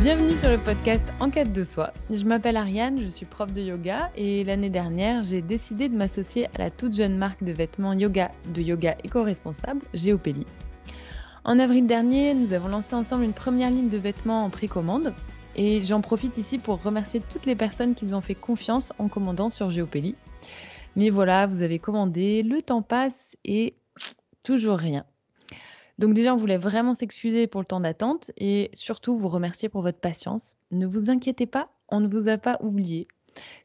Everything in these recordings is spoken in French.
Bienvenue sur le podcast En quête de soi. Je m'appelle Ariane, je suis prof de yoga et l'année dernière, j'ai décidé de m'associer à la toute jeune marque de vêtements yoga éco-responsable, Géopelli. En avril dernier, nous avons lancé ensemble une première ligne de vêtements en précommande et j'en profite ici pour remercier toutes les personnes qui nous ont fait confiance en commandant sur Géopelli. Mais voilà, vous avez commandé, le temps passe et toujours rien. Donc déjà, on voulait vraiment s'excuser pour le temps d'attente et surtout vous remercier pour votre patience. Ne vous inquiétez pas, on ne vous a pas oublié.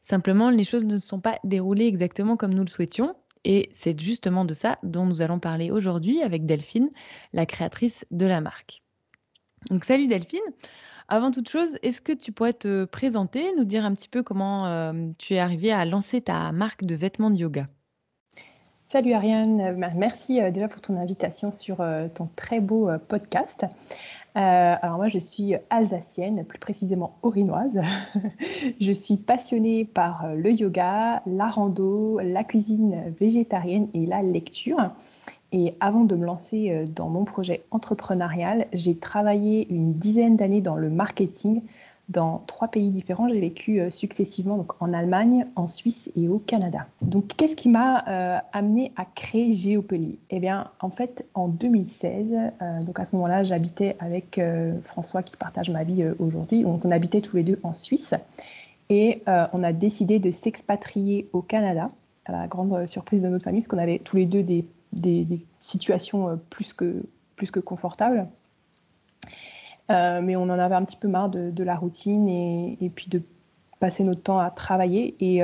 Simplement, les choses ne se sont pas déroulées exactement comme nous le souhaitions et c'est justement de ça dont nous allons parler aujourd'hui avec Delphine, la créatrice de la marque. Donc salut Delphine, avant toute chose, est-ce que tu pourrais te présenter, nous dire un petit peu comment tu es arrivée à lancer ta marque de vêtements de yoga ? Salut Ariane, merci déjà pour ton invitation sur ton très beau podcast. Alors moi je suis alsacienne, plus précisément orinoise. Je suis passionnée par le yoga, la rando, la cuisine végétarienne et la lecture. Et avant de me lancer dans mon projet entrepreneurial, j'ai travaillé une dizaine d'années dans le marketing dans 3 pays différents. J'ai vécu successivement donc, en Allemagne, en Suisse et au Canada. Donc, qu'est-ce qui m'a amené à créer Géopelli ? Eh bien, en fait, en 2016, donc à ce moment-là, j'habitais avec François qui partage ma vie aujourd'hui. Donc, on habitait tous les deux en Suisse et on a décidé de s'expatrier au Canada, à la grande surprise de notre famille, parce qu'on avait tous les deux des situations plus que confortables. Mais on en avait un petit peu marre de la routine et puis de passer notre temps à travailler. Et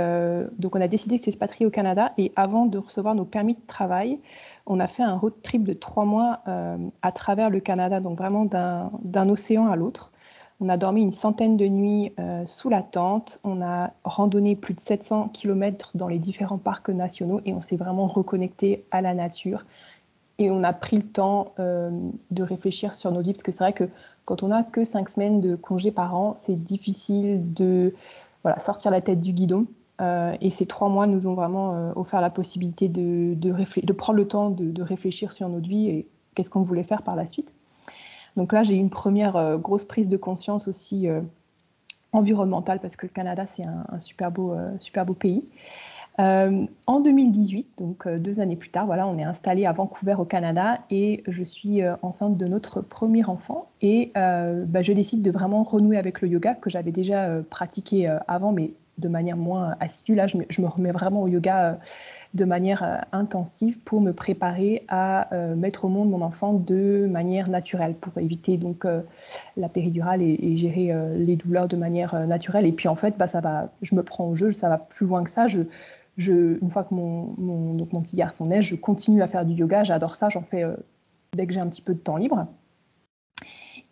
donc, on a décidé de s'expatrier au Canada. Et avant de recevoir nos permis de travail, on a fait un road trip de 3 mois à travers le Canada, donc vraiment d'un océan à l'autre. On a dormi une centaine de nuits sous la tente. On a randonné plus de 700 km dans les différents parcs nationaux et on s'est vraiment reconnecté à la nature. Et on a pris le temps de réfléchir sur nos vies, parce que c'est vrai que quand on n'a que 5 semaines de congé par an, c'est difficile de sortir la tête du guidon. Et ces 3 mois nous ont vraiment offert la possibilité de prendre le temps de réfléchir sur notre vie et qu'est-ce qu'on voulait faire par la suite. Donc là, j'ai eu une première grosse prise de conscience aussi environnementale, parce que le Canada, c'est un super beau pays. En 2018, donc 2 années plus tard, on est installé à Vancouver au Canada et je suis enceinte de notre premier enfant et je décide de vraiment renouer avec le yoga que j'avais déjà pratiqué avant, mais de manière moins assidue. Là, je me remets vraiment au yoga de manière intensive pour me préparer à mettre au monde mon enfant de manière naturelle, pour éviter donc la péridurale et gérer les douleurs de manière naturelle. Et puis en fait, je me prends au jeu, ça va plus loin que ça. Une fois que mon petit garçon naît, je continue à faire du yoga, j'adore ça, j'en fais dès que j'ai un petit peu de temps libre.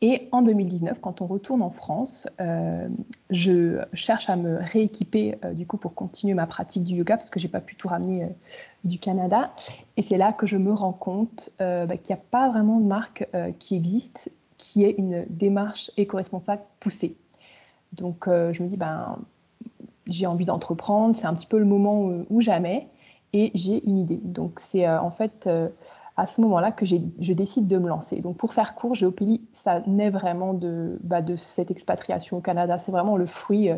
Et en 2019, quand on retourne en France, je cherche à me rééquiper du coup pour continuer ma pratique du yoga, parce que je n'ai pas pu tout ramener du Canada. Et c'est là que je me rends compte qu'il n'y a pas vraiment de marque qui existe, qui ait une démarche éco-responsable poussée. Donc je me dis, j'ai envie d'entreprendre, c'est un petit peu le moment ou jamais, et j'ai une idée. Donc c'est en fait à ce moment-là que je décide de me lancer. Donc pour faire court, Géopelli, ça naît vraiment de cette expatriation au Canada. C'est vraiment le fruit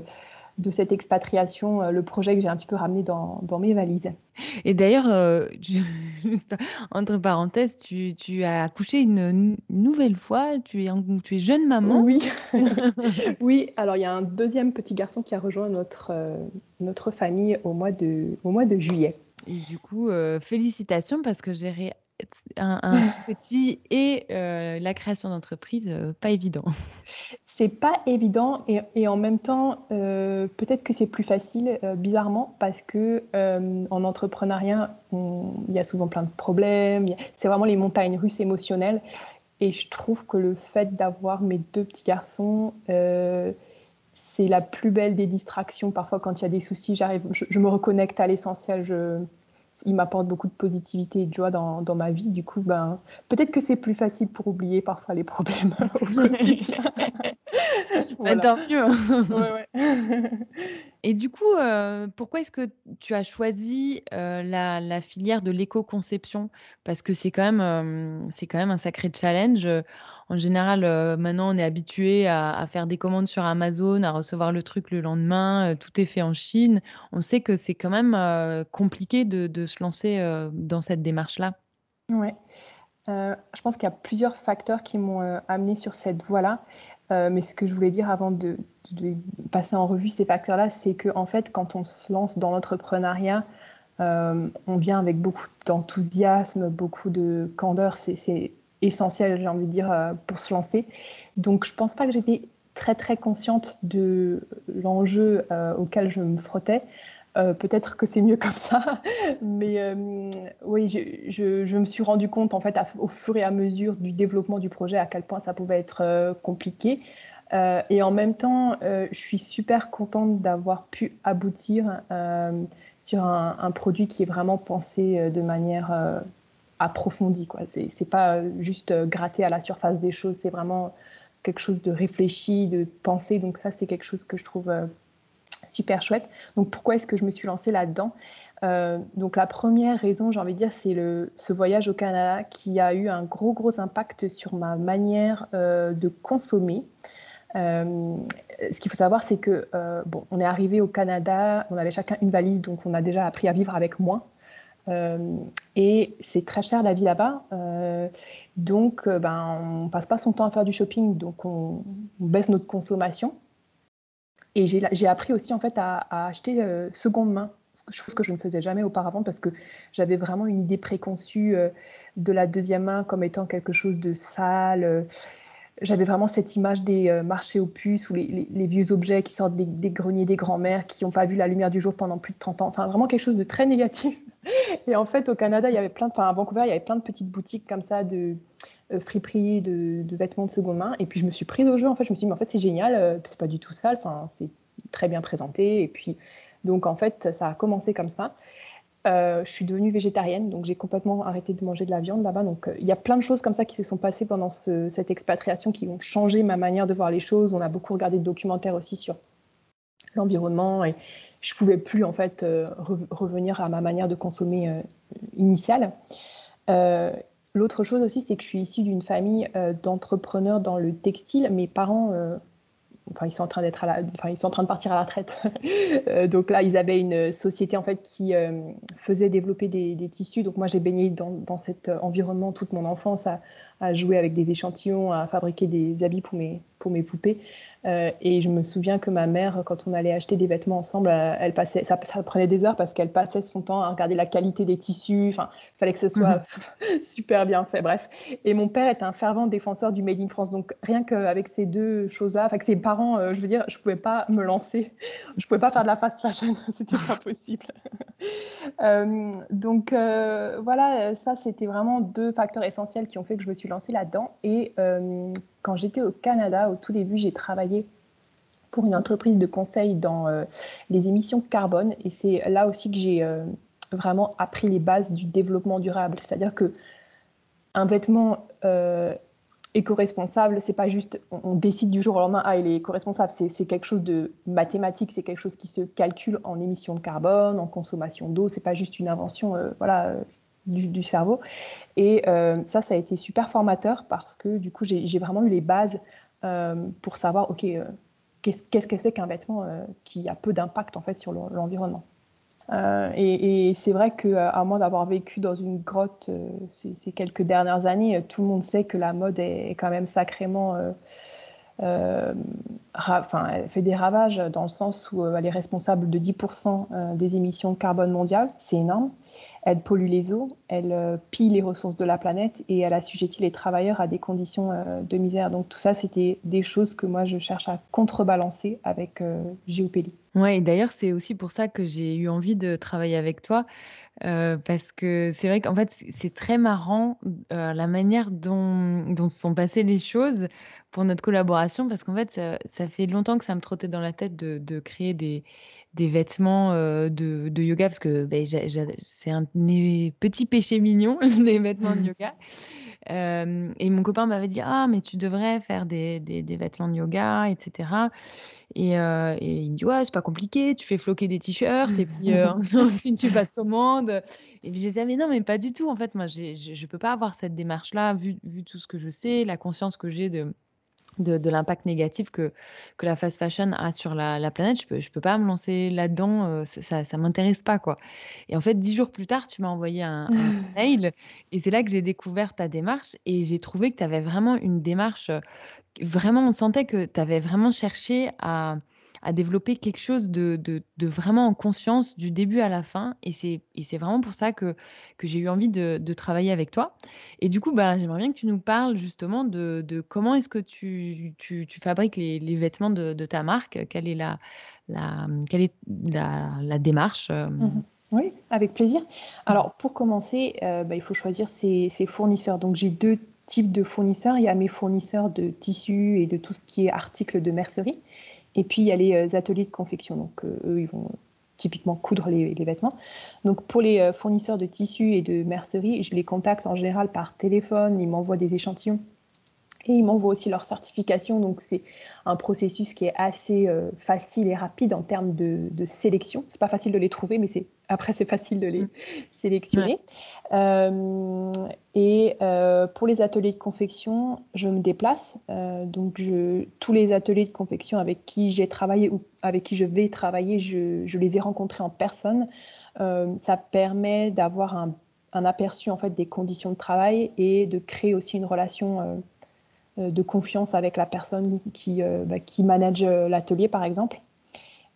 de cette expatriation, le projet que j'ai un petit peu ramené dans mes valises. Et d'ailleurs, juste entre parenthèses, tu as accouché une nouvelle fois, tu es jeune maman. Oui, oui. Alors il y a un deuxième petit garçon qui a rejoint notre famille au mois de juillet. Et du coup, félicitations, parce que gérer un petit et la création d'entreprise, pas évident. C'est pas évident et en même temps, peut-être que c'est plus facile, bizarrement, parce que en entrepreneuriat, il y a souvent plein de problèmes. C'est vraiment les montagnes russes émotionnelles. Et je trouve que le fait d'avoir mes 2 petits garçons, c'est la plus belle des distractions. Parfois, quand il y a des soucis, je me reconnecte à l'essentiel. Il m'apporte beaucoup de positivité et de joie dans ma vie. Du coup, peut-être que c'est plus facile pour oublier parfois les problèmes au quotidien. Voilà. Tant mieux. Ouais. Et du coup, pourquoi est-ce que tu as choisi, la filière de l'éco-conception? Parce que c'est quand même un sacré challenge, en général, maintenant on est habitué à faire des commandes sur Amazon, à recevoir le truc le lendemain, tout est fait en Chine. On sait que c'est quand même, compliqué de se lancer, dans cette démarche-là. Ouais. Je pense qu'il y a plusieurs facteurs qui m'ont, amenée sur cette voie-là. Mais ce que je voulais dire avant de passer en revue ces facteurs-là, c'est qu'en fait, quand on se lance dans l'entrepreneuriat, on vient avec beaucoup d'enthousiasme, beaucoup de candeur. C'est essentiel, j'ai envie de dire, pour se lancer. Donc je pense pas que j'étais très, très consciente de l'enjeu, auquel je me frottais. Peut-être que c'est mieux comme ça, mais oui, je me suis rendu compte en fait au fur et à mesure du développement du projet à quel point ça pouvait être compliqué. Et en même temps, je suis super contente d'avoir pu aboutir sur un produit qui est vraiment pensé de manière approfondie, quoi. C'est pas juste gratter à la surface des choses, c'est vraiment quelque chose de réfléchi, de pensé. Donc ça, c'est quelque chose que je trouve super chouette. Donc pourquoi est-ce que je me suis lancée là-dedans? Donc la première raison, j'ai envie de dire, c'est ce voyage au Canada qui a eu un gros impact sur ma manière de consommer. Ce qu'il faut savoir, c'est que bon, on est arrivé au Canada, on avait chacun une valise, donc on a déjà appris à vivre avec moins. Et c'est très cher la vie là-bas, donc ben, on passe pas son temps à faire du shopping, donc on baisse notre consommation. Et j'ai appris aussi en fait à acheter seconde main, chose que je ne faisais jamais auparavant parce que j'avais vraiment une idée préconçue de la deuxième main comme étant quelque chose de sale. J'avais vraiment cette image des marchés aux puces ou les vieux objets qui sortent des greniers des grands-mères qui n'ont pas vu la lumière du jour pendant plus de 30 ans. Enfin, vraiment quelque chose de très négatif. Et en fait, au Canada, il y avait à Vancouver, il y avait plein de petites boutiques comme ça de friperies, de vêtements de seconde main. Et puis, je me suis prise au jeu. En fait, je me suis dit, mais en fait, c'est génial. C'est pas du tout sale. Enfin, c'est très bien présenté. Et puis, donc, en fait, ça a commencé comme ça. Je suis devenue végétarienne, donc j'ai complètement arrêté de manger de la viande là-bas. Donc il y a plein de choses comme ça qui se sont passées pendant cette expatriation qui ont changé ma manière de voir les choses. On a beaucoup regardé de documentaires aussi sur l'environnement et je pouvais plus en fait revenir à ma manière de consommer initiale. L'autre chose aussi, c'est que je suis issue d'une famille d'entrepreneurs dans le textile. Mes parents ils sont en train ils sont en train de partir à la retraite. Donc là, ils avaient une société en fait qui faisait développer des tissus. Donc moi, j'ai baigné dans cet environnement toute mon enfance, à jouer avec des échantillons, à fabriquer des habits pour mes poupées. Et je me souviens que ma mère, quand on allait acheter des vêtements ensemble, elle passait, ça prenait des heures parce qu'elle passait son temps à regarder la qualité des tissus. Enfin, il fallait que ce soit super bien fait. Bref. Et mon père est un fervent défenseur du Made in France. Donc rien qu'avec ces deux choses-là, avec ses parents, je veux dire, je pouvais pas me lancer. Je pouvais pas faire de la fast fashion. C'était pas possible. Donc voilà, ça c'était vraiment deux facteurs essentiels qui ont fait que je me suis lancée là-dedans. Et quand j'étais au Canada, au tout début, j'ai travaillé pour une entreprise de conseil dans les émissions carbone. Et c'est là aussi que j'ai vraiment appris les bases du développement durable. C'est-à-dire que un vêtement éco-responsable, c'est pas juste on décide du jour au lendemain, il est éco-responsable, c'est quelque chose de mathématique, c'est quelque chose qui se calcule en émissions de carbone, en consommation d'eau, c'est pas juste une invention du cerveau. Et ça a été super formateur parce que du coup j'ai vraiment eu les bases pour savoir qu'est-ce que c'est qu'un vêtement qui a peu d'impact en fait sur l'environnement. Et c'est vrai qu'à moins d'avoir vécu dans une grotte ces quelques dernières années, tout le monde sait que la mode est quand même sacrément... elle fait des ravages dans le sens où elle est responsable de 10% des émissions de carbone mondiales. C'est énorme. Elle pollue les eaux, elle pille les ressources de la planète et elle assujettit les travailleurs à des conditions de misère. Donc tout ça, c'était des choses que moi, je cherche à contrebalancer avec Géopélie. Ouais, et d'ailleurs, c'est aussi pour ça que j'ai eu envie de travailler avec toi, parce que c'est vrai qu'en fait, c'est très marrant, la manière dont se sont passées les choses pour notre collaboration. Parce qu'en fait, ça fait longtemps que ça me trottait dans la tête de créer des vêtements, de yoga parce que, beh, c'est un mes petits péchés mignons, des vêtements de yoga. Et mon copain m'avait dit: «Ah mais tu devrais faire des vêtements de yoga et cetera». Et il me dit: «Ouais, c'est pas compliqué, tu fais floquer des t-shirts et puis, ensuite tu passes commande». Et puis je disais: «Mais non, mais pas du tout, en fait, moi je peux pas avoir cette démarche-là vu tout ce que je sais, la conscience que j'ai de l'impact négatif que la fast fashion a sur la planète. Je peux pas me lancer là-dedans, ça m'intéresse pas, quoi». Et en fait, 10 jours plus tard, tu m'as envoyé un mail et c'est là que j'ai découvert ta démarche et j'ai trouvé que tu avais vraiment une démarche, vraiment on sentait que tu avais vraiment cherché à développer quelque chose de vraiment en conscience du début à la fin et c'est vraiment pour ça que j'ai eu envie de travailler avec toi. Et du coup, bah, j'aimerais bien que tu nous parles justement de comment est-ce que tu fabriques les vêtements de ta marque? Quelle est la démarche, Mhm. Oui, avec plaisir. Alors, pour commencer, il faut choisir ses fournisseurs. Donc, j'ai deux types de fournisseurs. Il y a mes fournisseurs de tissus et de tout ce qui est articles de mercerie. Et puis, il y a les ateliers de confection. Donc, eux, ils vont typiquement coudre les vêtements. Donc, pour les fournisseurs de tissus et de mercerie, je les contacte en général par téléphone. Ils m'envoient des échantillons. Et ils m'envoient aussi leur certification, donc c'est un processus qui est assez facile et rapide en termes de sélection. C'est pas facile de les trouver, mais après c'est facile de les Mmh. Ouais. sélectionner. Pour les ateliers de confection, je me déplace. Donc tous les ateliers de confection avec qui j'ai travaillé ou avec qui je vais travailler, je les ai rencontrés en personne. Ça permet d'avoir un aperçu en fait des conditions de travail et de créer aussi une relation de confiance avec la personne qui manage l'atelier, par exemple.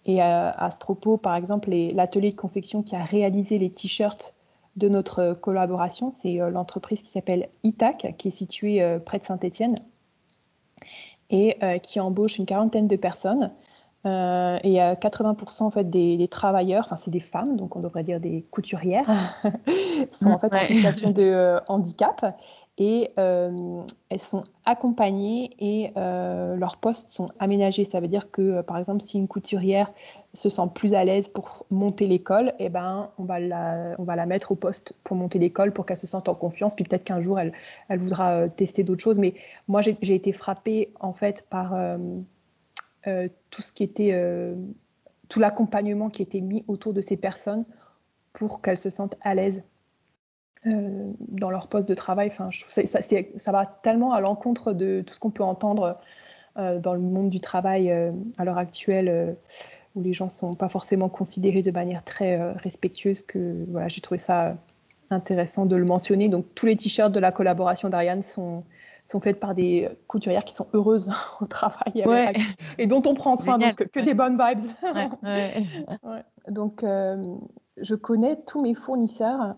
Et à ce propos, par exemple, l'atelier de confection qui a réalisé les t-shirts de notre collaboration, c'est l'entreprise qui s'appelle Itac, qui est située près de Saint-Étienne et qui embauche une quarantaine de personnes. Et 80% en fait des travailleurs, enfin c'est des femmes, donc on devrait dire des couturières, sont en fait en Ouais. situation de handicap et elles sont accompagnées et leurs postes sont aménagés. Ça veut dire que par exemple si une couturière se sent plus à l'aise pour monter l'école, eh ben, on va la mettre au poste pour monter l'école pour qu'elle se sente en confiance. Puis peut-être qu'un jour elle voudra tester d'autres choses. Mais moi j'ai été frappée en fait par tout ce qui était tout l'accompagnement qui était mis autour de ces personnes pour qu'elles se sentent à l'aise dans leur poste de travail. Enfin, je trouve ça va tellement à l'encontre de tout ce qu'on peut entendre dans le monde du travail à l'heure actuelle, où les gens ne sont pas forcément considérés de manière très respectueuse, que voilà, j'ai trouvé ça intéressant de le mentionner. Donc tous les t-shirts de la collaboration d'Ariane sont faites par des couturières qui sont heureuses au travail Ouais, et dont on prend soin, génial. donc que Ouais, des bonnes vibes. ouais, ouais. Ouais. Donc, je connais tous mes fournisseurs,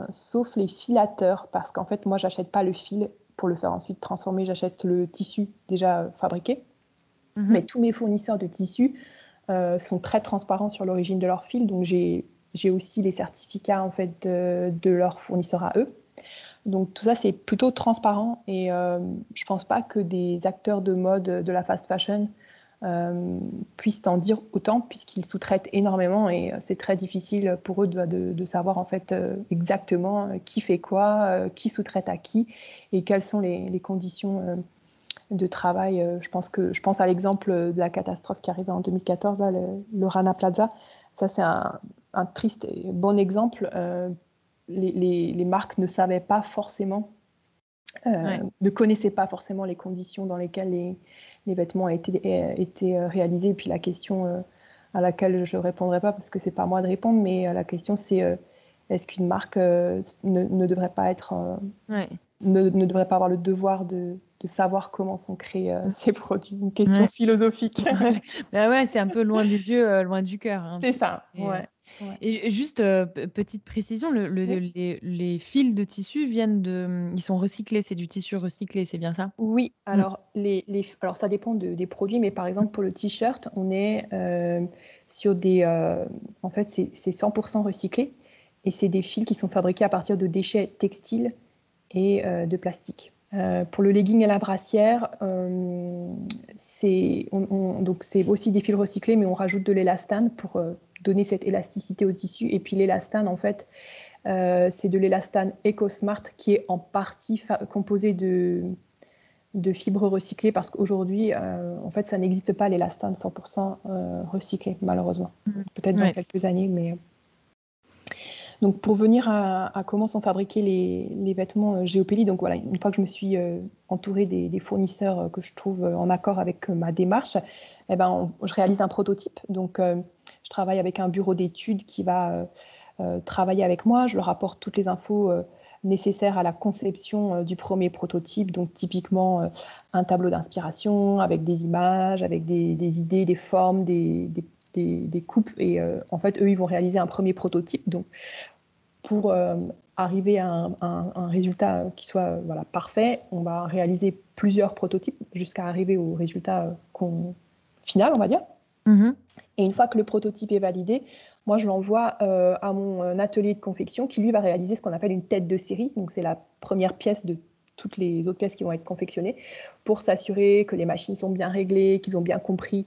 sauf les filateurs, parce qu'en fait, moi, j'achète pas le fil pour le faire ensuite transformer, j'achète le tissu déjà fabriqué. Mais Mmh. tous mes fournisseurs de tissus sont très transparents sur l'origine de leur fil, donc j'ai aussi les certificats en fait de leurs fournisseurs à eux. Donc tout ça, c'est plutôt transparent et je pense pas que des acteurs de mode de la fast fashion puissent en dire autant puisqu'ils sous-traitent énormément et c'est très difficile pour eux de savoir en fait exactement qui fait quoi, qui sous-traite à qui et quelles sont les conditions de travail. Je pense à l'exemple de la catastrophe qui arrivait en 2014, là, le Rana Plaza. Ça, c'est un triste et bon exemple. Les marques ne savaient pas forcément, Ouais. ne connaissaient pas forcément les conditions dans lesquelles les vêtements étaient réalisés. Et puis la question à laquelle je ne répondrai pas parce que ce n'est pas à moi de répondre, mais la question c'est est-ce qu'une marque ne devrait pas être Ouais. ne devrait pas avoir le devoir de savoir comment sont créés Mmh. ces produits. Une question Ouais. philosophique. Ouais. Bah, ouais, c'est un peu loin des yeux, loin du cœur, hein. C'est ça, Et ouais. Ouais. juste, petite précision, Oui. les fils de tissu viennent ils sont recyclés, c'est du tissu recyclé, c'est bien ça? Oui, Mmh. alors, alors ça dépend des produits, mais par exemple pour le t-shirt, on est sur en fait, c'est 100% recyclé et c'est des fils qui sont fabriqués à partir de déchets textiles et de plastique. Pour le legging et la brassière, donc c'est aussi des fils recyclés, mais on rajoute de l'élastane pour donner cette élasticité au tissu. Et puis l'élastane, en fait, C'est de l'élastane EcoSmart qui est en partie composé de fibres recyclées parce qu'aujourd'hui, en fait, ça n'existe pas l'élastane 100% recyclé, malheureusement. Peut-être dans quelques années, mais... Donc, pour venir à comment sont fabriqués les vêtements Géopelli, donc voilà, une fois que je me suis entourée des fournisseurs que je trouve en accord avec ma démarche, je réalise un prototype. Donc, je travaille avec un bureau d'études qui va travailler avec moi. Je leur apporte toutes les infos nécessaires à la conception du premier prototype. Donc, typiquement, un tableau d'inspiration avec des images, avec des idées, des formes, des coupes. Et en fait, eux, ils vont réaliser un premier prototype. Donc, pour arriver à un résultat qui soit parfait, on va réaliser plusieurs prototypes jusqu'à arriver au résultat final, on va dire. Et une fois que le prototype est validé, moi, je l'envoie à mon atelier de confection qui, lui, va réaliser ce qu'on appelle une tête de série. Donc, c'est la première pièce de toutes les autres pièces qui vont être confectionnées pour s'assurer que les machines sont bien réglées, qu'ils ont bien compris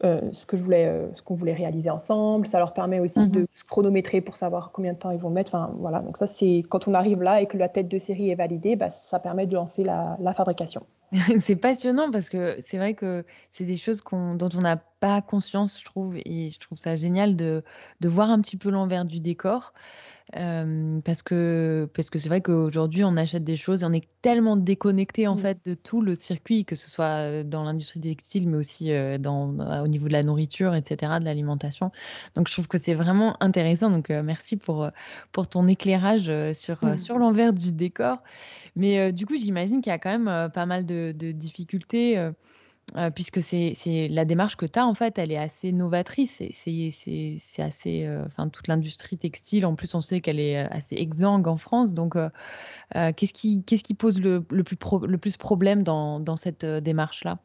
ce qu'on voulait réaliser ensemble. Ça leur permet aussi de se chronométrer pour savoir combien de temps ils vont mettre. Enfin, voilà. Donc ça, c'est quand on arrive là et que la tête de série est validée, ça permet de lancer la fabrication. C'est passionnant parce que c'est vrai que c'est des choses dont on n'a pas conscience, je trouve, et je trouve ça génial de voir un petit peu l'envers du décor. Parce que c'est vrai qu'aujourd'hui, on achète des choses et on est tellement déconnecté en fait de tout le circuit, que ce soit dans l'industrie textile, mais aussi au niveau de la nourriture, etc., de l'alimentation. Donc, je trouve que c'est vraiment intéressant. Donc, merci pour ton éclairage sur l'envers du décor. Mais du coup, j'imagine qu'il y a quand même pas mal de difficultés. Puisque c'est la démarche que tu as, en fait, elle est assez novatrice. C'est assez, enfin, toute l'industrie textile, en plus, on sait qu'elle est assez exsangue en France. Donc, qu'est-ce qui pose le plus problème dans cette démarche-là?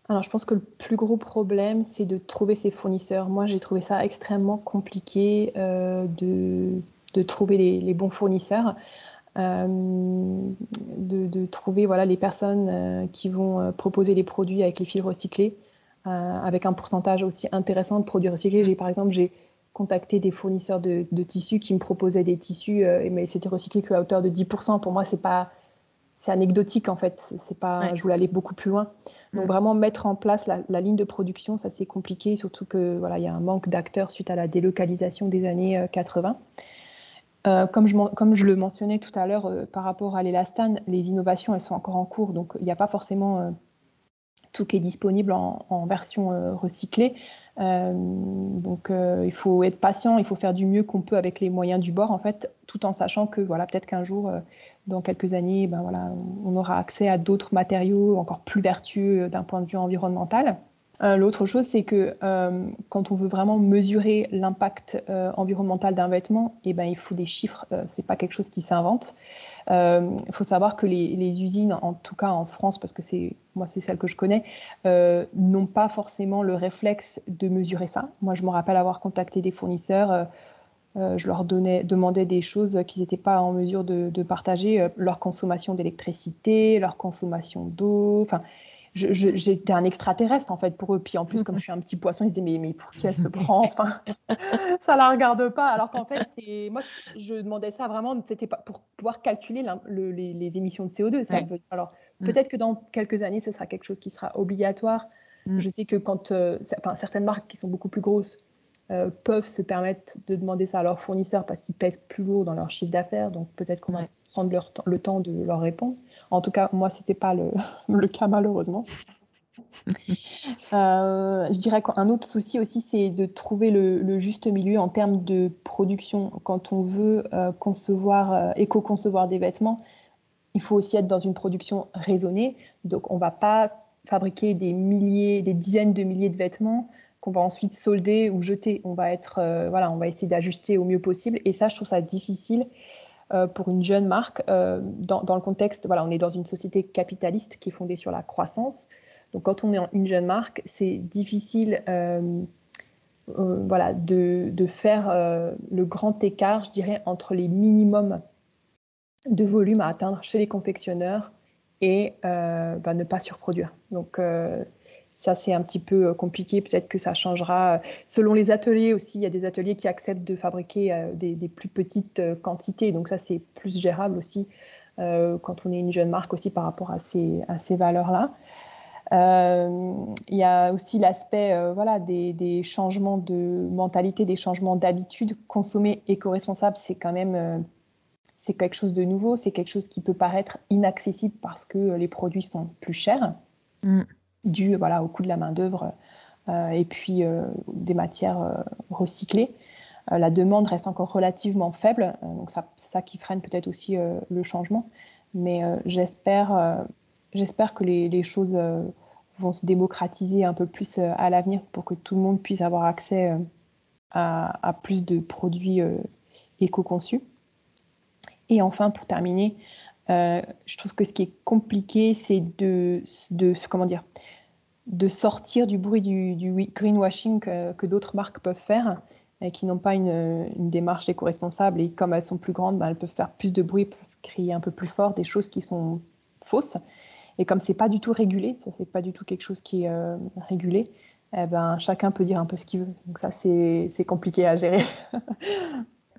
Alors, je pense que le plus gros problème, c'est de trouver ses fournisseurs. Moi, j'ai trouvé ça extrêmement compliqué de trouver les bons fournisseurs. De trouver les personnes qui vont proposer les produits avec les fils recyclés, avec un pourcentage aussi intéressant de produits recyclés. Par exemple, j'ai contacté des fournisseurs de tissus qui me proposaient des tissus, mais c'était recyclé qu'à hauteur de 10%. Pour moi, c'est anecdotique en fait. C'est pas, je voulais aller beaucoup plus loin. Donc vraiment mettre en place la ligne de production, ça c'est compliqué, surtout que il y a un manque d'acteurs suite à la délocalisation des années 80. Comme je le mentionnais tout à l'heure par rapport à l'élastane, les innovations elles sont encore en cours, donc il n'y a pas forcément tout qui est disponible en version recyclée. Donc il faut être patient, il faut faire du mieux qu'on peut avec les moyens du bord en fait, tout en sachant que peut-être qu'un jour, dans quelques années, on aura accès à d'autres matériaux encore plus vertueux d'un point de vue environnemental. L'autre chose, c'est que quand on veut vraiment mesurer l'impact environnemental d'un vêtement, il faut des chiffres. C'est pas quelque chose qui s'invente. Il faut savoir que les usines, en tout cas en France, parce que c'est celle que je connais, n'ont pas forcément le réflexe de mesurer ça. Moi, je me rappelle avoir contacté des fournisseurs. Je leur demandais des choses qu'ils n'étaient pas en mesure de partager, leur consommation d'électricité, leur consommation d'eau. Enfin, j'étais un extraterrestre en fait pour eux. Puis en plus, comme je suis un petit poisson, ils se disaient mais pour qui elle se prend? Enfin, ça la regarde pas. Alors qu'en fait, moi, je demandais ça vraiment, c'était pas pour pouvoir calculer les émissions de CO2. Alors peut-être que dans quelques années, ce sera quelque chose qui sera obligatoire. Je sais que quand certaines marques qui sont beaucoup plus grosses peuvent se permettre de demander ça à leurs fournisseurs parce qu'ils pèsent plus lourd dans leur chiffre d'affaires. Donc peut-être qu'on va prendre le temps de leur répondre. En tout cas, moi, c'était pas le cas malheureusement. Je dirais qu'un autre souci aussi, c'est de trouver le juste milieu en termes de production. Quand on veut éco-concevoir des vêtements, il faut aussi être dans une production raisonnée. Donc on ne va pas fabriquer des dizaines de milliers de vêtements qu'on va ensuite solder ou jeter. On va essayer d'ajuster au mieux possible. Et ça, je trouve ça difficile pour une jeune marque. Dans le contexte, on est dans une société capitaliste qui est fondée sur la croissance. Donc, quand on est une jeune marque, c'est difficile de faire le grand écart, je dirais, entre les minimums de volume à atteindre chez les confectionneurs et ne pas surproduire. Donc, Ça, c'est un petit peu compliqué. Peut-être que ça changera. Selon les ateliers aussi, il y a des ateliers qui acceptent de fabriquer des plus petites quantités. Donc ça, c'est plus gérable aussi quand on est une jeune marque aussi par rapport à ces valeurs-là. Il y a aussi l'aspect des changements de mentalité, des changements d'habitude. Consommer éco-responsable, c'est quand même c'est quelque chose de nouveau, c'est quelque chose qui peut paraître inaccessible parce que les produits sont plus chers, dû au coût de la main-d'œuvre et puis des matières recyclées. La demande reste encore relativement faible, donc c'est ça qui freine peut-être aussi le changement. Mais j'espère que les choses vont se démocratiser un peu plus à l'avenir pour que tout le monde puisse avoir accès à plus de produits éco-conçus. Et enfin, pour terminer, je trouve que ce qui est compliqué, c'est de sortir du bruit du greenwashing que d'autres marques peuvent faire et qui n'ont pas une démarche éco-responsable. Et comme elles sont plus grandes, elles peuvent faire plus de bruit, peuvent crier un peu plus fort des choses qui sont fausses. Et comme c'est pas du tout régulé, ça c'est pas du tout quelque chose qui est régulé, chacun peut dire un peu ce qu'il veut. Donc ça c'est compliqué à gérer.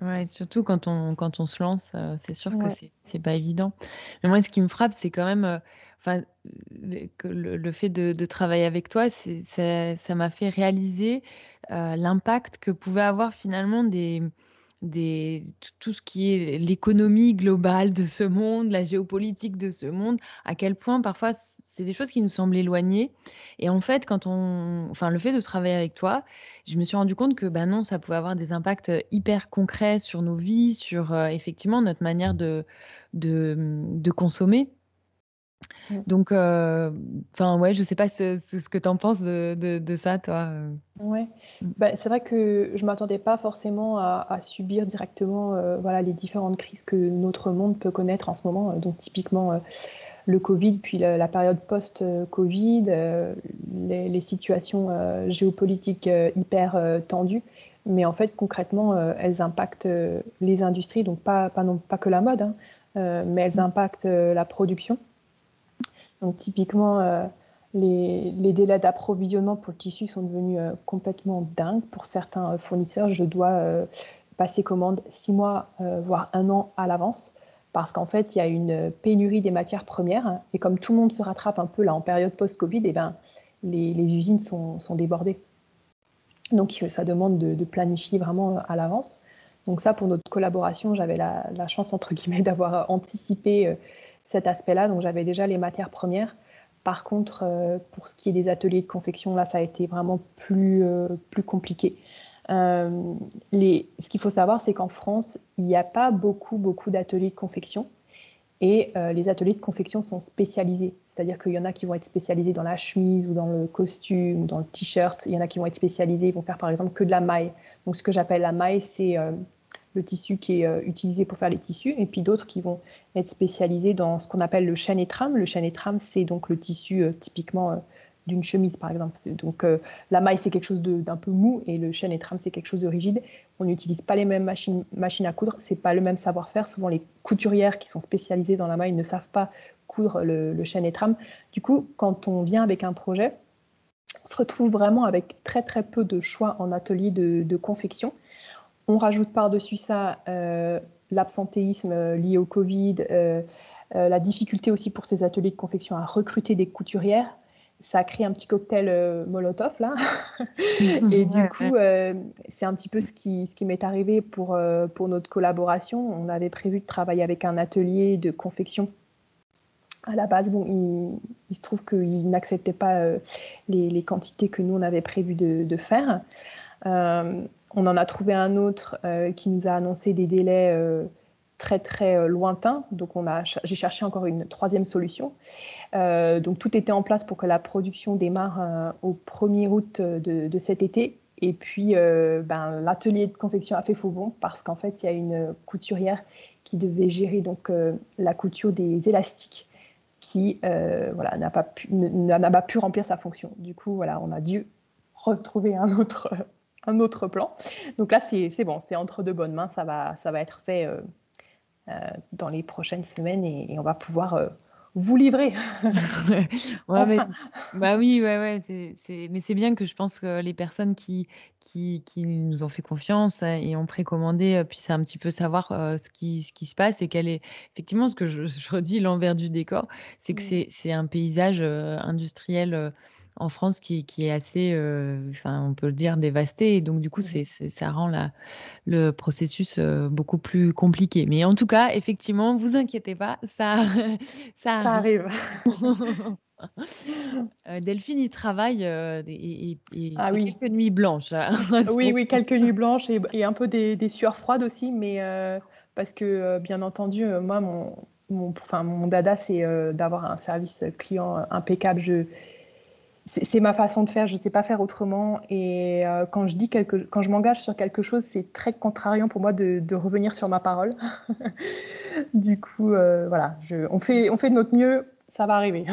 Ouais, surtout quand on se lance, c'est sûr que c'est pas évident. Mais moi, ce qui me frappe, c'est quand même, que le fait de travailler avec toi, ça m'a fait réaliser, l'impact que pouvaient avoir finalement tout ce qui est l'économie globale de ce monde, la géopolitique de ce monde, à quel point parfois c'est des choses qui nous semblent éloignées et en fait, le fait de travailler avec toi, je me suis rendu compte que, non, ça pouvait avoir des impacts, hyper concrets sur nos vies, sur, effectivement notre manière de consommer. Donc, je sais pas ce que tu en penses de ça, toi? Ouais. C'est vrai que je m'attendais pas forcément à subir directement les différentes crises que notre monde peut connaître en ce moment. Donc typiquement le Covid, puis la période post-Covid, les situations géopolitiques hyper tendues. Mais en fait, concrètement, elles impactent les industries, donc pas que la mode, hein, mais elles impactent la production. Donc typiquement, les délais d'approvisionnement pour le tissu sont devenus complètement dingues. Pour certains fournisseurs, je dois passer commande 6 mois, voire 1 an à l'avance, parce qu'en fait, il y a une pénurie des matières premières. Et comme tout le monde se rattrape un peu là en période post-Covid, les usines sont débordées. Donc ça demande de planifier vraiment à l'avance. Donc ça, pour notre collaboration, j'avais la chance, entre guillemets, d'avoir anticipé cet aspect-là. Donc j'avais déjà les matières premières. Par contre, pour ce qui est des ateliers de confection, là, ça a été vraiment plus compliqué. Ce qu'il faut savoir, c'est qu'en France, il n'y a pas beaucoup d'ateliers de confection. Et les ateliers de confection sont spécialisés. C'est-à-dire qu'il y en a qui vont être spécialisés dans la chemise ou dans le costume ou dans le t-shirt. Il y en a qui vont être spécialisés, ils vont faire par exemple que de la maille. Donc ce que j'appelle la maille, c'est le tissu qui est utilisé pour faire les tissus. Et puis d'autres qui vont être spécialisés dans ce qu'on appelle le chêne et trame. Le chêne et trame, c'est donc le tissu typiquement d'une chemise, par exemple. Donc la maille, c'est quelque chose d'un peu mou et le chêne et trame, c'est quelque chose de rigide. On n'utilise pas les mêmes machines à coudre, c'est pas le même savoir-faire. Souvent, les couturières qui sont spécialisées dans la maille ne savent pas coudre le chêne et trame. Du coup, quand on vient avec un projet, on se retrouve vraiment avec très très peu de choix en atelier de confection. On rajoute par-dessus ça l'absentéisme lié au Covid, la difficulté aussi pour ces ateliers de confection à recruter des couturières. Ça a créé un petit cocktail Molotov là. Et du coup, c'est un petit peu ce qui m'est arrivé pour notre collaboration. On avait prévu de travailler avec un atelier de confection. À la base, il se trouve qu'il n'acceptait pas les quantités que nous, on avait prévu de faire. On en a trouvé un autre qui nous a annoncé des délais très très lointains. Donc j'ai cherché encore une troisième solution. Donc tout était en place pour que la production démarre au 1er août de cet été. Et puis l'atelier de confection a fait faux bond parce qu'en fait il y a une couturière qui devait gérer donc la couture des élastiques qui n'a pas pu remplir sa fonction. Du coup on a dû retrouver un autre plan. Donc là c'est bon, c'est entre de bonnes mains, ça va être fait dans les prochaines semaines et on va pouvoir vous livrer. Ouais, mais Enfin. bah oui, ouais, ouais, mais c'est bien que je pense que les personnes qui nous ont fait confiance et ont précommandé, puissent un petit peu savoir, ce qui se passe et quel est effectivement ce que je redis l'envers du décor, c'est que Mm. c'est un paysage, industriel, en France qui est assez, enfin, on peut le dire dévasté et donc du coup, Mhm. ça rend le processus, beaucoup plus compliqué. Mais en tout cas, effectivement, vous inquiétez pas, ça ça Ça arrive. arrive. Delphine y travaille, et Ah fait oui. quelques nuits blanches à ce Oui, oui, propos. quelques nuits blanches et un peu des sueurs froides aussi, mais parce que bien entendu, moi, enfin, mon dada, c'est d'avoir un service client impeccable. C'est ma façon de faire, je ne sais pas faire autrement. Et quand je m'engage sur quelque chose, c'est très contrariant pour moi de revenir sur ma parole. Du coup, voilà, on fait de notre mieux, ça va arriver.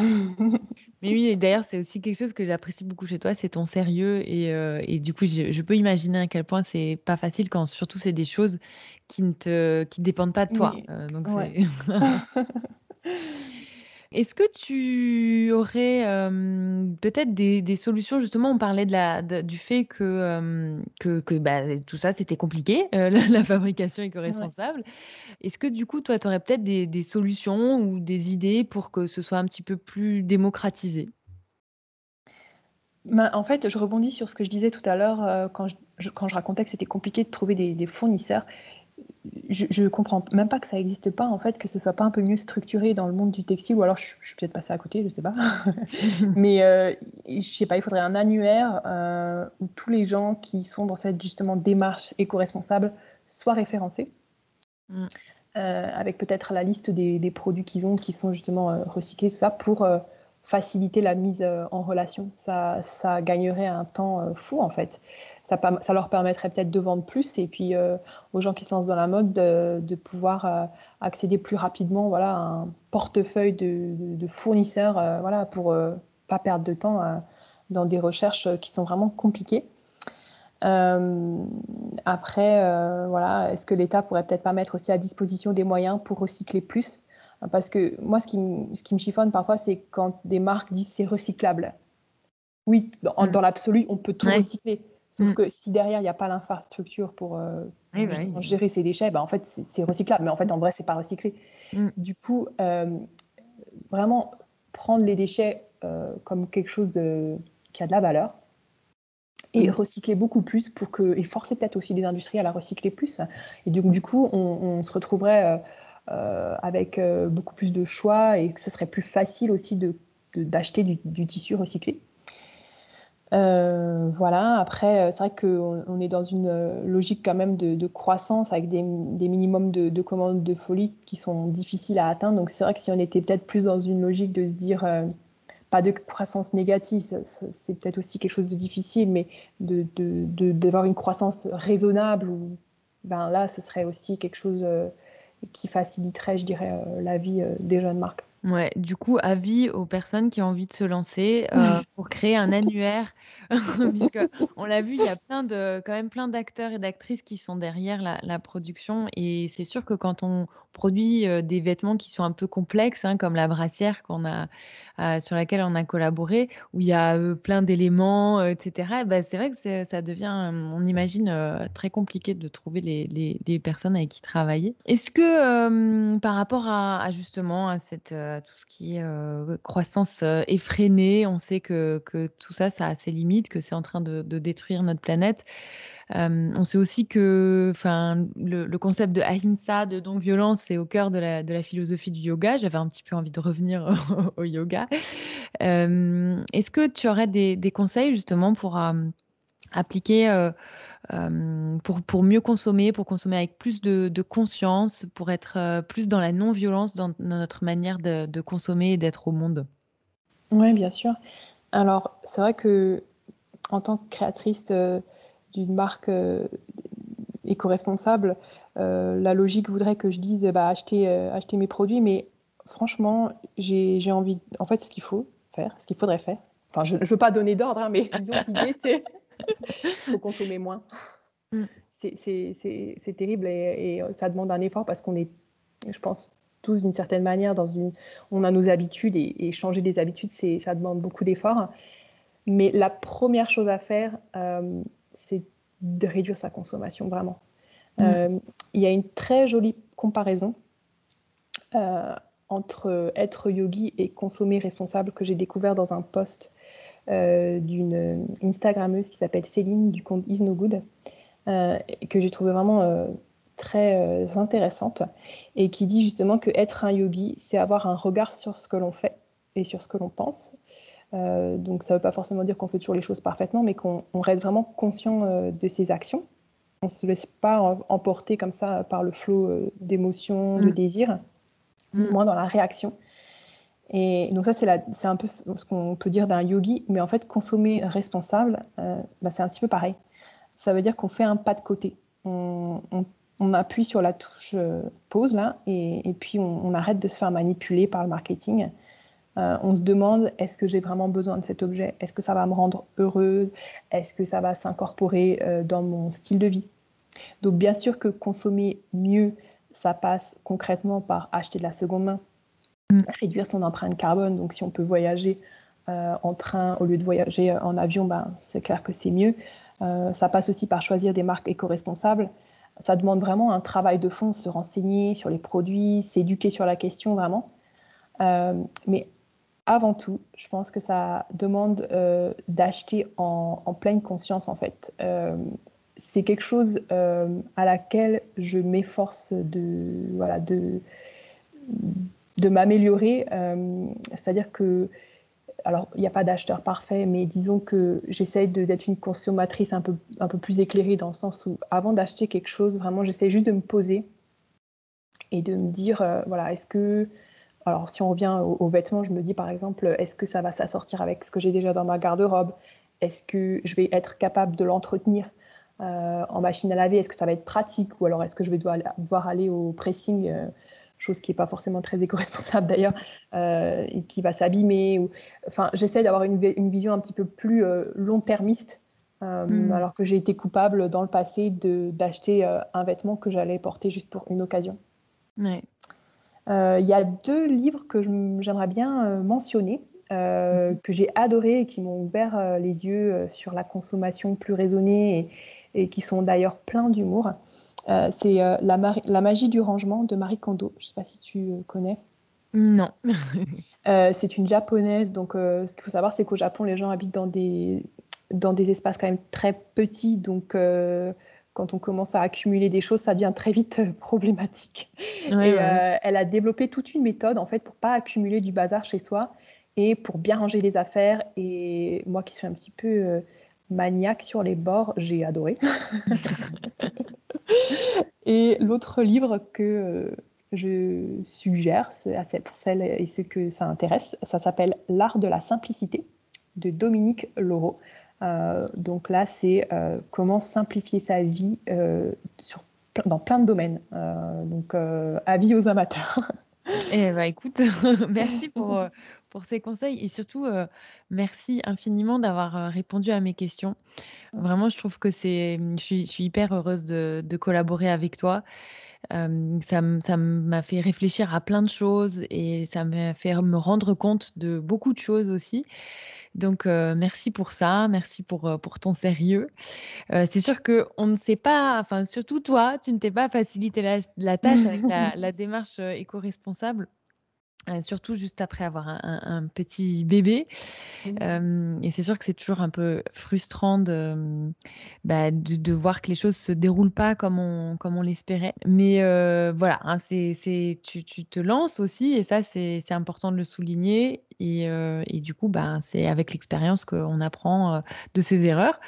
Mais oui et d'ailleurs, c'est aussi quelque chose que j'apprécie beaucoup chez toi, c'est ton sérieux et du coup, je peux imaginer à quel point c'est pas facile quand surtout c'est des choses qui dépendent pas de toi, Oui, donc ouais. c'est Est-ce que tu aurais, peut-être des solutions justement, on parlait du fait que, bah, tout ça c'était compliqué, la fabrication Ouais. éco-responsable. Est-ce que du coup, toi, tu aurais peut-être des solutions ou des idées pour que ce soit un petit peu plus démocratisé? Ben, en fait, je rebondis sur ce que je disais tout à l'heure quand je racontais que c'était compliqué de trouver des fournisseurs. Je comprends même pas que ça n'existe pas, en fait, que ce soit pas un peu mieux structuré dans le monde du textile, ou alors je suis peut-être passée à côté, je sais pas. Mais je sais pas, il faudrait un annuaire où tous les gens qui sont dans cette justement démarche éco-responsable soient référencés, Mmh. avec peut-être la liste des produits qu'ils ont qui sont justement recyclés, tout ça, pour faciliter la mise en relation. Ça gagnerait un temps fou, en fait. Ça leur permettrait peut-être de vendre plus et puis aux gens qui se lancent dans la mode de pouvoir accéder plus rapidement, voilà, à un portefeuille de fournisseurs, voilà, pour pas perdre de temps dans des recherches qui sont vraiment compliquées. Euh, Après, voilà, est-ce que l'État pourrait peut-être pas mettre aussi à disposition des moyens pour recycler plus? Parce que moi, ce qui me chiffonne parfois, c'est quand des marques disent c'est recyclable. Oui, Mmh. dans l'absolu, on peut tout Ouais. recycler. Sauf Mmh. que si derrière, il n'y a pas l'infrastructure Oui, pour bah, justement oui. gérer ces déchets, bah, en fait, c'est recyclable. Mais en fait, en vrai, c'est pas recyclé. Mmh. Du coup, vraiment prendre les déchets comme quelque chose qui a de la valeur et Mmh. recycler beaucoup plus et forcer peut-être aussi les industriels à recycler plus. Et donc, du coup, on se retrouverait avec beaucoup plus de choix et que ce serait plus facile aussi d'acheter du tissu recyclé. Voilà, après, c'est vrai qu'on est dans une logique quand même de croissance avec des minimums de commandes de folie qui sont difficiles à atteindre. Donc, c'est vrai que si on était peut-être plus dans une logique de se dire pas de croissance négative, c'est peut-être aussi quelque chose de difficile, mais d'avoir une croissance raisonnable, ben là, ce serait aussi quelque chose qui faciliterait, je dirais, la vie des jeunes marques. Ouais, du coup, avis aux personnes qui ont envie de se lancer, pour créer un annuaire, puisque on l'a vu, il y a quand même plein d'acteurs et d'actrices qui sont derrière la production et c'est sûr que quand on produit, des vêtements qui sont un peu complexes, hein, comme la brassière sur laquelle on a collaboré, où il y a, plein d'éléments, et cetera, bah, c'est vrai que ça devient, on imagine, très compliqué de trouver les personnes avec qui travailler. Est-ce que, par rapport à justement à tout ce qui est, croissance, effrénée, on sait que tout ça, ça a ses limites, que c'est en train de détruire notre planète. On sait aussi que enfin, le concept de ahimsa, de non-violence, c'est au cœur de la philosophie du yoga. J'avais un petit peu envie de revenir au yoga. Est-ce que tu aurais des conseils justement pour, appliquer, pour mieux consommer, pour consommer avec plus de conscience, pour être, plus dans la non-violence dans notre manière de consommer et d'être au monde? Oui, bien sûr. Alors, c'est vrai que en tant que créatrice d'une marque éco-responsable, la logique voudrait que je dise bah, acheter mes produits, mais franchement, j'ai envie. En fait, ce qu'il faudrait faire, enfin, je ne veux pas donner d'ordre, hein, mais disons que l'idée, c'est il faut consommer moins. Mmh. C'est terrible et ça demande un effort parce qu'on est, je pense, tous d'une certaine manière, on a nos habitudes et changer des habitudes, ça demande beaucoup d'efforts. Mais la première chose à faire, c'est de réduire sa consommation, vraiment. Il y a une très jolie comparaison entre être yogi et consommer responsable que j'ai découvert dans un post d'une Instagrammeuse qui s'appelle Céline du compte Is No Good, que j'ai trouvé vraiment très intéressante et qui dit justement que être un yogi, c'est avoir un regard sur ce que l'on fait et sur ce que l'on pense. Donc ça ne veut pas forcément dire qu'on fait toujours les choses parfaitement, mais qu'on reste vraiment conscient de ses actions. On ne se laisse pas emporter comme ça par le flot d'émotions, de désirs, moins dans la réaction. Et donc ça, c'est un peu ce qu'on peut dire d'un yogi, mais en fait, consommer responsable, c'est un petit peu pareil. Ça veut dire qu'on fait un pas de côté. On appuie sur la touche pause, là, et puis on arrête de se faire manipuler par le marketing. On se demande, est-ce que j'ai vraiment besoin de cet objet? Est-ce que ça va me rendre heureuse? Est-ce que ça va s'incorporer dans mon style de vie? Donc bien sûr que consommer mieux, ça passe concrètement par acheter de la seconde main, réduire son empreinte carbone. Donc si on peut voyager en train au lieu de voyager en avion, c'est clair que c'est mieux. Ça passe aussi par choisir des marques éco-responsables. Ça demande vraiment un travail de fond, se renseigner sur les produits, s'éduquer sur la question vraiment. Mais avant tout, je pense que ça demande d'acheter en pleine conscience en fait. C'est quelque chose à laquelle je m'efforce de m'améliorer. C'est-à-dire que, alors il n'y a pas d'acheteur parfait, mais disons que j'essaye d'être une consommatrice un peu plus éclairée dans le sens où avant d'acheter quelque chose, vraiment j'essaie juste de me poser et de me dire, est-ce que... Alors, si on revient aux vêtements, je me dis par exemple, est-ce que ça va s'assortir avec ce que j'ai déjà dans ma garde-robe? Est-ce que je vais être capable de l'entretenir en machine à laver? Est-ce que ça va être pratique? Ou alors est-ce que je vais devoir aller au pressing, chose qui n'est pas forcément très éco-responsable d'ailleurs, et qui va s'abîmer? Enfin, j'essaie d'avoir une vision un petit peu plus long-termiste, alors que j'ai été coupable dans le passé d'acheter un vêtement que j'allais porter juste pour une occasion. Ouais. Il y a 2 livres que j'aimerais bien mentionner, que j'ai adorés et qui m'ont ouvert les yeux sur la consommation plus raisonnée et qui sont d'ailleurs pleins d'humour. C'est La magie du rangement de Marie Kondo. Je ne sais pas si tu connais. Non. C'est une japonaise. Donc, ce qu'il faut savoir, c'est qu'au Japon, les gens habitent dans des espaces quand même très petits. Donc, quand on commence à accumuler des choses, ça devient très vite problématique. Ouais, elle a développé toute une méthode en fait pour pas accumuler du bazar chez soi et pour bien ranger les affaires. Et moi qui suis un petit peu maniaque sur les bords, j'ai adoré. Et l'autre livre que je suggère pour celles et ceux que ça intéresse, ça s'appelle L'art de la simplicité de Dominique Laureau. Donc là, c'est comment simplifier sa vie dans plein de domaines. Donc, avis aux amateurs. Eh ben, écoute, merci pour ces conseils et surtout, merci infiniment d'avoir répondu à mes questions. Vraiment, je trouve que je suis hyper heureuse de collaborer avec toi. Ça m'a fait réfléchir à plein de choses et ça m'a fait me rendre compte de beaucoup de choses aussi. Donc, merci pour ça, merci pour ton sérieux. C'est sûr qu'on ne sait pas, enfin, surtout toi, tu ne t'es pas facilité la tâche avec la démarche éco-responsable. Surtout juste après avoir un petit bébé. Et c'est sûr que c'est toujours un peu frustrant de voir que les choses se déroulent pas comme on l'espérait. Mais voilà, hein, tu te lances aussi et ça, c'est important de le souligner. Et du coup, c'est avec l'expérience qu'on apprend de ses erreurs.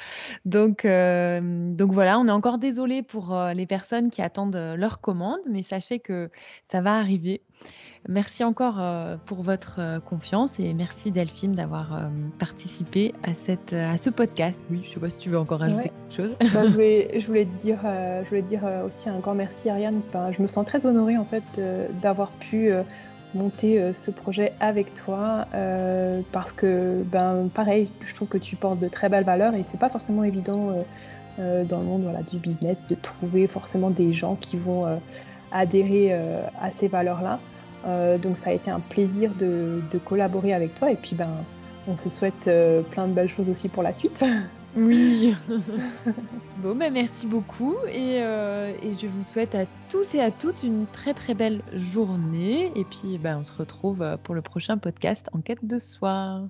Donc voilà, on est encore désolé pour les personnes qui attendent leur commande, mais sachez que ça va arriver. Merci encore pour votre confiance et merci Delphine d'avoir participé à ce podcast. Oui, je ne sais pas si tu veux encore ajouter quelque chose. Je voulais te dire aussi un grand merci Ariane. Je me sens très honorée en fait d'avoir pu monter ce projet avec toi parce que pareil, je trouve que tu portes de très belles valeurs et c'est pas forcément évident dans le monde du business de trouver forcément des gens qui vont adhérer à ces valeurs-là. Donc ça a été un plaisir de collaborer avec toi. Et puis on se souhaite plein de belles choses aussi pour la suite. Oui. Bon, merci beaucoup et je vous souhaite à tous et à toutes une très très belle journée. Et puis on se retrouve pour le prochain podcast En quête de soi.